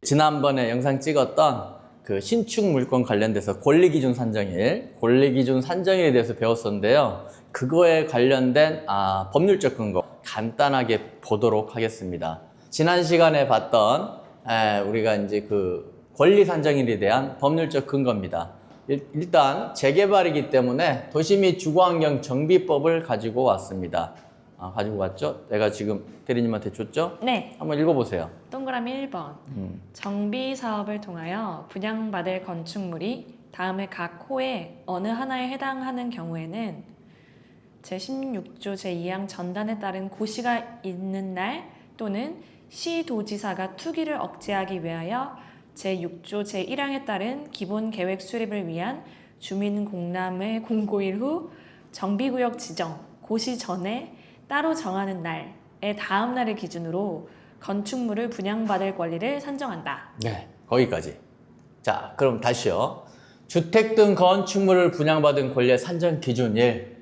지난번에 영상 찍었던 그 신축 물건 관련돼서 권리기준 산정일에 대해서 배웠었는데요. 그거에 관련된 법률적 근거 간단하게 보도록 하겠습니다. 지난 시간에 봤던 우리가 이제 그 권리 산정일에 대한 법률적 근거입니다. 일단 재개발이기 때문에 도시 및 주거환경 정비법을 가지고 왔습니다. 가지고 왔죠? 내가 지금 대리님한테 줬죠? 네. 한번 읽어보세요. 동그라미 1번. 정비 사업을 통하여 분양받을 건축물이 다음의 각 호의 어느 하나에 해당하는 경우에는 제16조 제2항 전단에 따른 고시가 있는 날 또는 시도지사가 투기를 억제하기 위하여 제6조 제1항에 따른 기본 계획 수립을 위한 주민공람의 공고일 후 정비구역 지정, 고시 전에 따로 정하는 날의 다음 날을 기준으로 건축물을 분양받을 권리를 산정한다. 네, 거기까지. 자, 그럼 다시요. 주택 등 건축물을 분양받은 권리의 산정 기준일.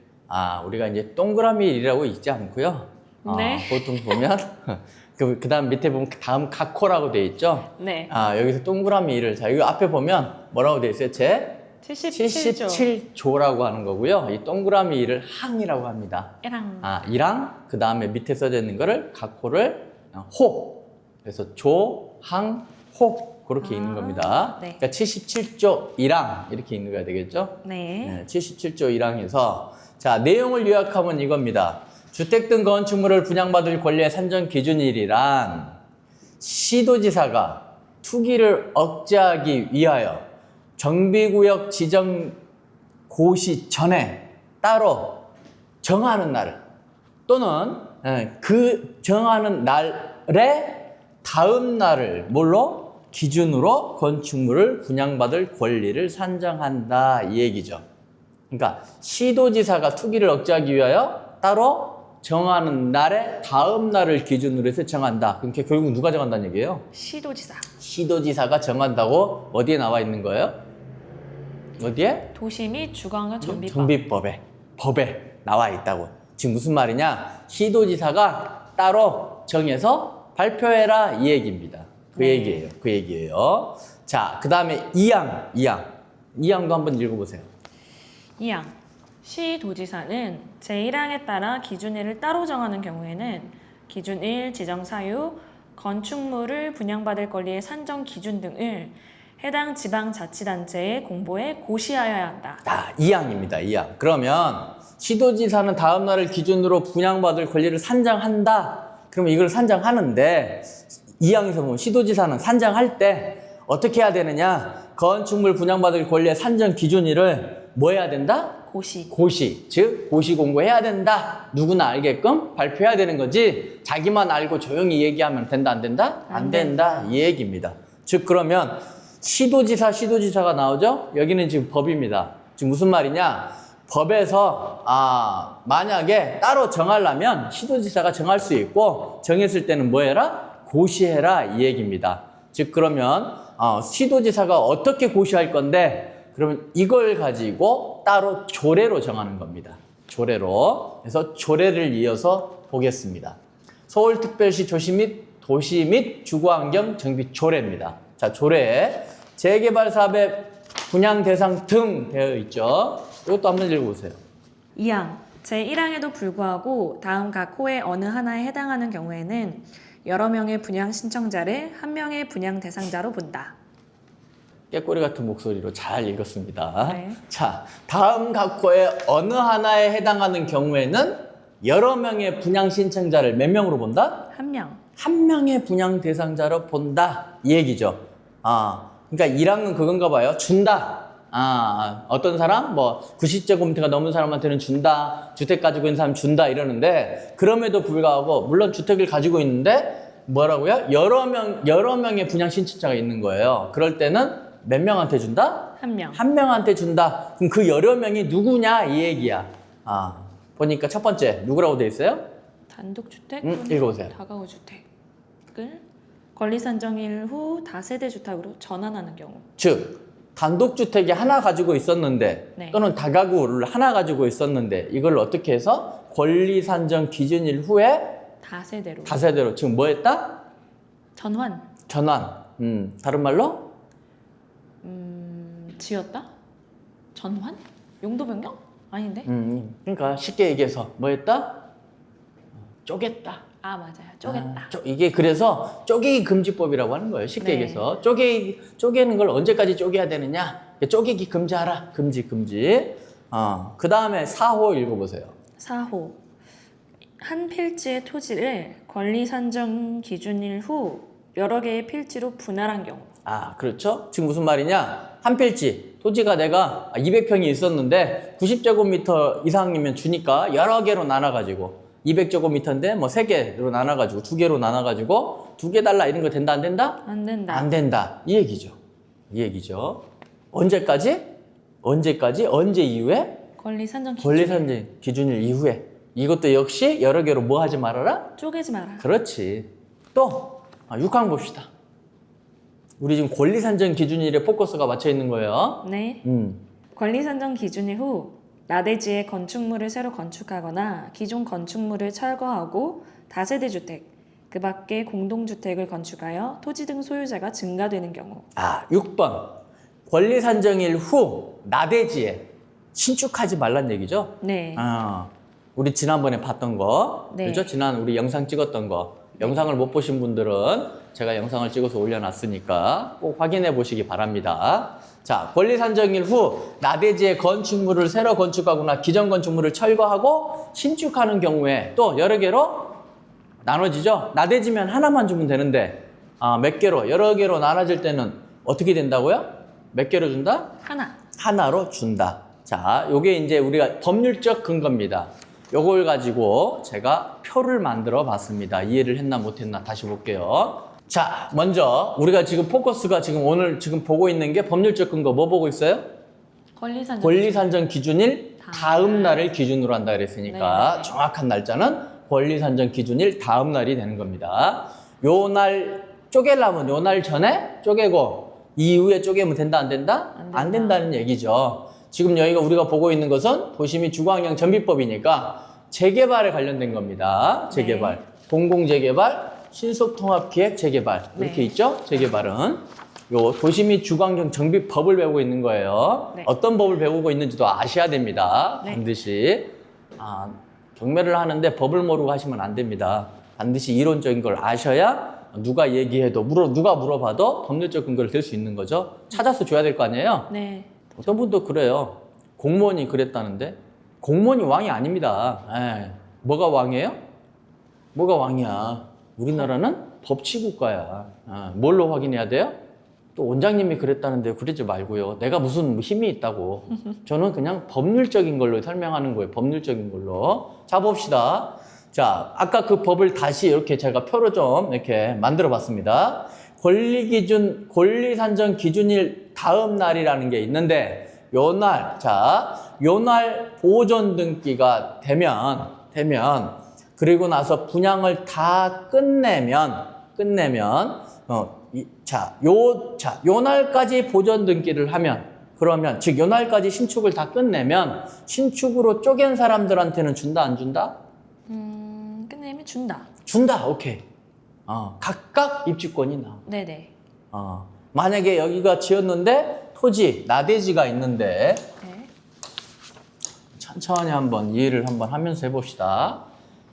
우리가 이제 동그라미 일이라고 읽지 않고요. 네. 보통 보면 그 다음 밑에 보면 다음 각호라고 돼 있죠. 네. 여기서 동그라미 일을 자, 여기 앞에 보면 뭐라고 돼 있어요? 제 77조라고 하는 거고요. 이 동그라미 일을 항이라고 합니다. 1항, 그 다음에 밑에 써져 있는 거를 각호를 호. 그래서 조, 항, 호. 그렇게 있는 겁니다. 네. 그러니까 77조 1항 이렇게 있는 거야 되겠죠? 네. 77조 1항에서 자, 내용을 요약하면 이겁니다. 주택 등 건축물을 분양받을 권리의 산정 기준일이란 시도지사가 투기를 억제하기 위하여 정비구역 지정 고시 전에 따로 정하는 날 또는 그 정하는 날의 다음 날을 뭘로? 기준으로 건축물을 분양받을 권리를 산정한다 이 얘기죠. 그러니까 시도지사가 투기를 억제하기 위하여 따로 정하는 날의 다음 날을 기준으로 해서 정한다. 그러니까 결국 누가 정한다는 얘기예요? 시도지사. 시도지사가 정한다고 어디에 나와 있는 거예요? 어디에? 도시 및 주거환경 정비법. 법에 나와 있다고. 지금 무슨 말이냐? 시도지사가 따로 정해서 발표해라 이 얘기입니다. 그 얘기예요. 자, 그 다음에 2항도 한번 읽어보세요. 2항. 시도지사는 제1항에 따라 기준일을 따로 정하는 경우에는 기준일, 지정사유, 건축물을 분양받을 권리의 산정 기준 등을 해당 지방자치단체에 공보해 고시하여야 한다. 2항입니다. 2항. 그러면 시도지사는 다음 날을 기준으로 분양받을 권리를 산정한다. 그러면 이걸 산정하는데 2항에서 보면 시도지사는 산정할 때 어떻게 해야 되느냐? 건축물 분양받을 권리의 산정 기준일을 뭐 해야 된다? 고시. 즉 고시 공고해야 된다. 누구나 알게끔 발표해야 되는 거지. 자기만 알고 조용히 얘기하면 된다 안 된다? 안 된다. 이 얘기입니다. 즉 그러면 시도지사가 나오죠? 여기는 지금 법입니다. 지금 무슨 말이냐? 법에서 만약에 따로 정하려면 시도지사가 정할 수 있고 정했을 때는 뭐 해라? 고시해라 이 얘기입니다. 즉 그러면 시도지사가 어떻게 고시할 건데 그러면 이걸 가지고 따로 조례로 정하는 겁니다. 조례로. 그래서 조례를 이어서 보겠습니다. 서울특별시 도시 및 주거환경 정비 조례입니다. 자, 조례. 재개발 사업의 분양 대상 등 되어 있죠. 이것도 한번 읽어보세요. 2항. 제1항에도 불구하고 다음 각 호의 어느 하나에 해당하는 경우에는 여러 명의 분양 신청자를 한 명의 분양 대상자로 본다. 깨꼬리 같은 목소리로 잘 읽었습니다. 네. 자, 다음 각 호의 어느 하나에 해당하는 경우에는 여러 명의 분양 신청자를 몇 명으로 본다? 한 명의 분양 대상자로 본다. 이 얘기죠. 그러니까 1항은 그건가 봐요. 준다. 어떤 사람, 90제곱미터가 넘은 사람한테는 준다. 주택 가지고 있는 사람 준다. 이러는데, 그럼에도 불구하고, 물론 주택을 가지고 있는데, 뭐라고요? 여러 명의 분양 신청자가 있는 거예요. 그럴 때는 몇 명한테 준다? 한 명한테 준다. 그럼 그 여러 명이 누구냐? 이 얘기야. 보니까 첫 번째, 누구라고 돼 있어요? 단독주택 읽어보세요. 다가구 주택을 권리 산정일 후 다세대 주택으로 전환하는 경우. 즉, 단독주택이 하나 가지고 있었는데 네. 또는 다가구를 하나 가지고 있었는데 이걸 어떻게 해서 권리 산정 기준일 후에 다세대로. 지금 뭐 했다? 전환. 다른 말로? 지었다? 전환? 용도 변경? 아닌데? 그러니까 쉽게 얘기해서 뭐 했다? 쪼갰다. 아 맞아요. 쪼갰다. 이게 그래서 쪼개기 금지법이라고 하는 거예요. 쉽게 네. 얘기해서 쪼개는 걸 언제까지 쪼개야 되느냐? 쪼개기 금지하라. 금지. 그 다음에 4호 읽어보세요. 4호. 한 필지의 토지를 권리 산정 기준일 후 여러 개의 필지로 분할한 경우. 그렇죠. 지금 무슨 말이냐? 한 필지, 토지가 내가 200평이 있었는데 90제곱미터 이상이면 주니까 여러 개로 나눠가지고 200제곱미터인데 뭐 3개로 나눠가지고 2개로 나눠가지고 2개 달라 이런 거 된다 안 된다? 안 된다. 안 된다. 이 얘기죠. 언제까지? 언제 이후에? 권리 산정 기준. 권리 산정 기준일 이후에. 이것도 역시 여러 개로 뭐 하지 말아라? 쪼개지 마라. 그렇지. 또 6항 봅시다. 우리 지금 권리 산정 기준일에 포커스가 맞춰 있는 거예요. 네. 권리 산정 기준일 후 나대지에 건축물을 새로 건축하거나 기존 건축물을 철거하고 다세대 주택, 그 밖에 공동주택을 건축하여 토지 등 소유자가 증가되는 경우. 6번. 권리 산정일 후 나대지에 신축하지 말란 얘기죠. 네. 우리 지난번에 봤던 거, 네. 그죠? 지난 우리 영상 찍었던 거. 영상을 못 보신 분들은 제가 영상을 찍어서 올려놨으니까 꼭 확인해 보시기 바랍니다. 자, 권리 산정일 후 나대지에 건축물을 새로 건축하거나 기존 건축물을 철거하고 신축하는 경우에 또 여러 개로 나눠지죠. 나대지면 하나만 주면 되는데 몇 개로, 여러 개로 나눠질 때는 어떻게 된다고요? 몇 개로 준다? 하나로 준다. 자, 요게 이제 우리가 법률적 근거입니다. 요걸 가지고 제가 표를 만들어 봤습니다. 이해를 했나 못했나 다시 볼게요. 자, 먼저 우리가 지금 포커스가 지금 오늘 지금 보고 있는 게 법률적 근거 뭐 보고 있어요? 권리 산정 기준일 다음 날을 기준으로 한다 그랬으니까 네. 정확한 날짜는 권리 산정 기준일 다음 날이 되는 겁니다. 요 날 쪼개려면 요 날 전에 쪼개고 이후에 쪼개면 된다 안 된다? 안 된다는 얘기죠. 지금 여기가 우리가 보고 있는 것은 도시 및 주거환경 정비법이니까 재개발에 관련된 겁니다. 재개발, 네. 공공재개발, 신속통합기획 재개발 이렇게 네. 있죠. 재개발은 요 도시 및 주거환경 정비법을 배우고 있는 거예요. 네. 어떤 법을 배우고 있는지도 아셔야 됩니다. 네. 반드시 경매를 하는데 법을 모르고 하시면 안 됩니다. 반드시 이론적인 걸 아셔야 누가 얘기해도 누가 물어봐도 법률적 근거를 들 수 있는 거죠. 찾아서 줘야 될 거 아니에요. 네. 어떤 분도 그래요. 공무원이 그랬다는데 공무원이 왕이 아닙니다. 뭐가 왕이에요? 뭐가 왕이야? 우리나라는 법치국가야. 뭘로 확인해야 돼요? 또 원장님이 그랬다는데 그러지 말고요. 내가 무슨 힘이 있다고. 저는 그냥 법률적인 걸로 설명하는 거예요. 법률적인 걸로. 자, 봅시다. 자, 아까 그 법을 다시 이렇게 제가 표로 좀 이렇게 만들어 봤습니다. 권리 산정 기준일 다음 날이라는 게 있는데 요 날 보존 등기가 되면 그리고 나서 분양을 다 끝내면 요 날까지 보존 등기를 하면 그러면 즉 요 날까지 신축을 다 끝내면 신축으로 쪼갠 사람들한테는 준다 안 준다? 끝내면 준다. 준다. 오케이. 각각 입주권이 나와. 네네. 만약에 여기가 지었는데 토지, 나대지가 있는데 네. 천천히 한번 이해를 한번 하면서 해봅시다.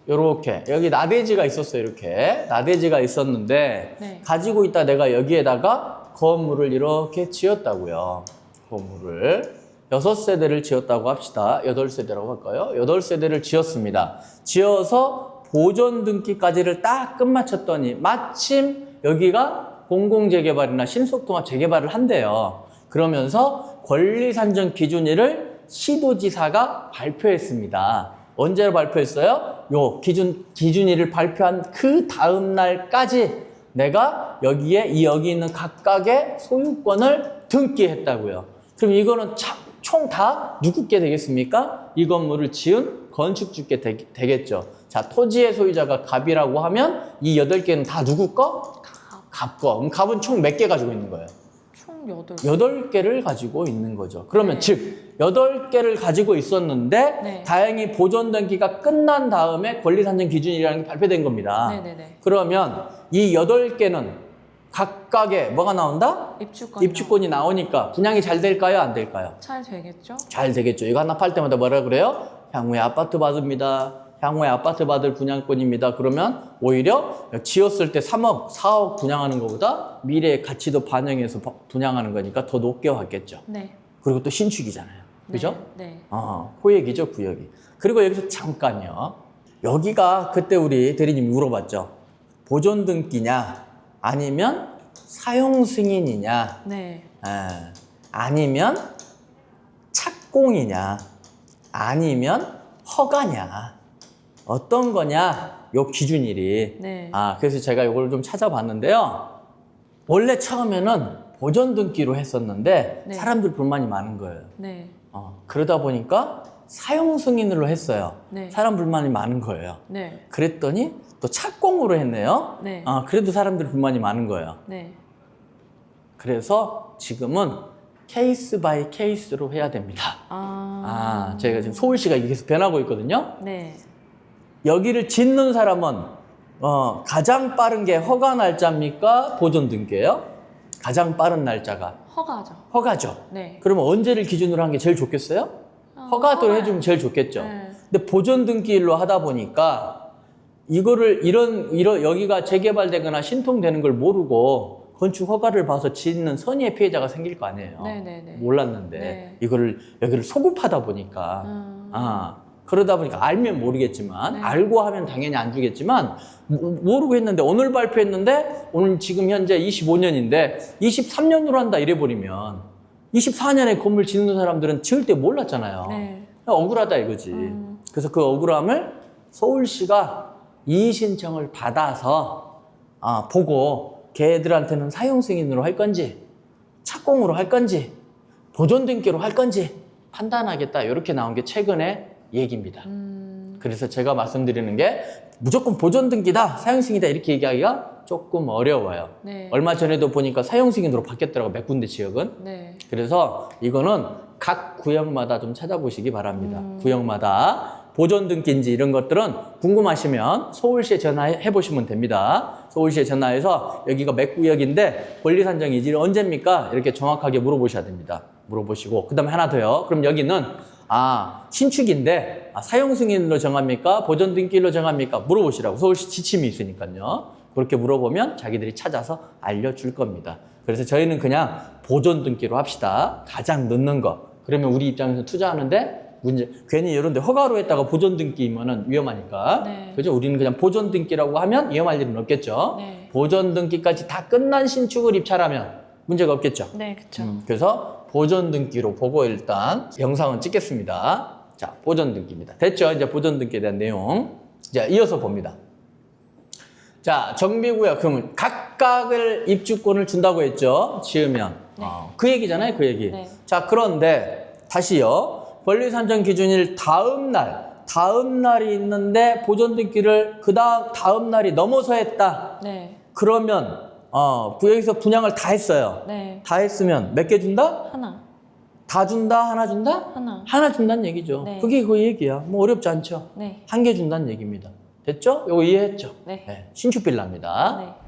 요렇게 여기 나대지가 있었어요. 이렇게 나대지가 있었는데 네. 가지고 있다 내가 여기에다가 건물을 이렇게 지었다고요. 건물을 6세대를 지었다고 합시다. 8세대라고 할까요? 8세대를 지었습니다. 지어서 보존 등기까지를 딱 끝마쳤더니 마침 여기가 공공재개발이나 신속통합 재개발을 한대요. 그러면서 권리산정 기준일을 시도지사가 발표했습니다. 언제 발표했어요? 요 기준일을 발표한 그 다음 날까지 내가 여기 있는 각각의 소유권을 등기했다고요. 그럼 이거는 총 다 누구께 되겠습니까? 이 건물을 지은 건축주께 되겠죠. 자, 토지의 소유자가 갑이라고 하면 이 8개는 다 누구 거? 갑 거. 그럼 갑은 총 몇 개 가지고 있는 거예요? 총 8개. 8개를 가지고 있는 거죠. 그러면 네. 즉 8개를 가지고 있었는데 네. 다행히 보존 등기가 끝난 다음에 권리산정 기준이라는 게 발표된 겁니다. 네네네. 그러면 이 8개는 각각의 뭐가 나온다? 입주권이 나오니까 분양이 잘 될까요? 안 될까요? 잘 되겠죠? 잘 되겠죠. 이거 하나 팔 때마다 뭐라 그래요? 향후에 아파트 받습니다. 향후에 아파트 받을 분양권입니다. 그러면 오히려 지었을 때 3억, 4억 분양하는 것보다 미래의 가치도 반영해서 분양하는 거니까 더 높게 받겠죠. 네. 그리고 또 신축이잖아요. 그죠? 네. 호액이죠, 구역이. 그리고 여기서 잠깐요. 여기가 그때 우리 대리님이 물어봤죠. 보존 등기냐, 아니면 사용 승인이냐, 네. 아니면 착공이냐, 아니면 허가냐, 어떤 거냐, 요 기준일이. 네. 그래서 제가 이걸 좀 찾아봤는데요. 원래 처음에는 보존 등기로 했었는데 네. 사람들 불만이 많은 거예요. 네. 그러다 보니까 사용 승인으로 했어요. 네. 사람 불만이 많은 거예요. 네. 그랬더니 또 착공으로 했네요. 네. 그래도 사람들 불만이 많은 거예요. 네. 그래서 지금은 케이스 바이 케이스로 해야 됩니다. 제가 지금 서울시가 이게 계속 변하고 있거든요. 네. 여기를 짓는 사람은 가장 빠른 게 허가 날짜입니까? 보존 등기예요? 가장 빠른 날짜가 허가죠. 네. 그러면 언제를 기준으로 한 게 제일 좋겠어요? 허가도 해주면 제일 좋겠죠. 네. 근데 보존 등기일로 하다 보니까 이거를 여기가 재개발되거나 신통되는 걸 모르고 건축 허가를 봐서 짓는 선의의 피해자가 생길 거 아니에요. 네네네. 몰랐는데 네. 여기를 소급하다 보니까 그러다 보니까 알면 모르겠지만 네. 알고 하면 당연히 안 주겠지만 모르고 했는데 오늘 발표했는데 오늘 지금 현재 25년인데 23년으로 한다 이래버리면 24년에 건물 짓는 사람들은 지을 때 몰랐잖아요. 네. 억울하다 이거지. 그래서 그 억울함을 서울시가 이의 신청을 받아서 보고 걔들한테는 사용 승인으로 할 건지 착공으로 할 건지 보존 등기로 할 건지 판단하겠다 이렇게 나온 게 최근에 얘기입니다. 그래서 제가 말씀드리는 게 무조건 보존 등기다, 사용 승인이다 이렇게 얘기하기가 조금 어려워요. 네. 얼마 전에도 보니까 사용 승인으로 바뀌었더라고요. 몇 군데 지역은. 네. 그래서 이거는 각 구역마다 좀 찾아보시기 바랍니다. 구역마다 보존 등기인지 이런 것들은 궁금하시면 서울시에 전화해 보시면 됩니다. 서울시에 전화해서 여기가 몇 구역인데 권리 산정이지 언제입니까? 이렇게 정확하게 물어보셔야 됩니다. 물어보시고 그다음에 하나 더요. 그럼 여기는 신축인데 사용 승인으로 정합니까? 보존 등기로 정합니까? 물어보시라고. 서울시 지침이 있으니까요. 그렇게 물어보면 자기들이 찾아서 알려줄 겁니다. 그래서 저희는 그냥 보존 등기로 합시다. 가장 늦는 거. 그러면 우리 입장에서 투자하는데 괜히 이런 데 허가로 했다가 보존 등기면은 위험하니까. 네. 그죠? 우리는 그냥 보존 등기라고 하면 위험할 일은 없겠죠. 네. 보존 등기까지 다 끝난 신축을 입찰하면 문제가 없겠죠. 네, 그렇죠. 그래서 보존 등기로 보고 일단 영상은 찍겠습니다. 자, 보존 등기입니다. 됐죠? 이제 보존 등기에 대한 내용. 자, 이어서 봅니다. 자, 정비구역. 그러면 각각을 입주권을 준다고 했죠? 지으면. 네. 그 얘기잖아요, 그 얘기. 네. 자, 그런데 다시요. 권리 산정 기준일 다음 날이 있는데 보존 등기를 다음 날이 넘어서 했다. 네. 그러면 구역에서 분양을 다 했어요. 네. 다 했으면 몇 개 준다? 하나. 다 준다? 하나 준다? 하나. 하나 준다는 얘기죠. 네. 그게 그 얘기야. 뭐 어렵지 않죠. 네. 한 개 준다는 얘기입니다. 됐죠? 이거 이해했죠? 네. 신축 빌라입니다. 네.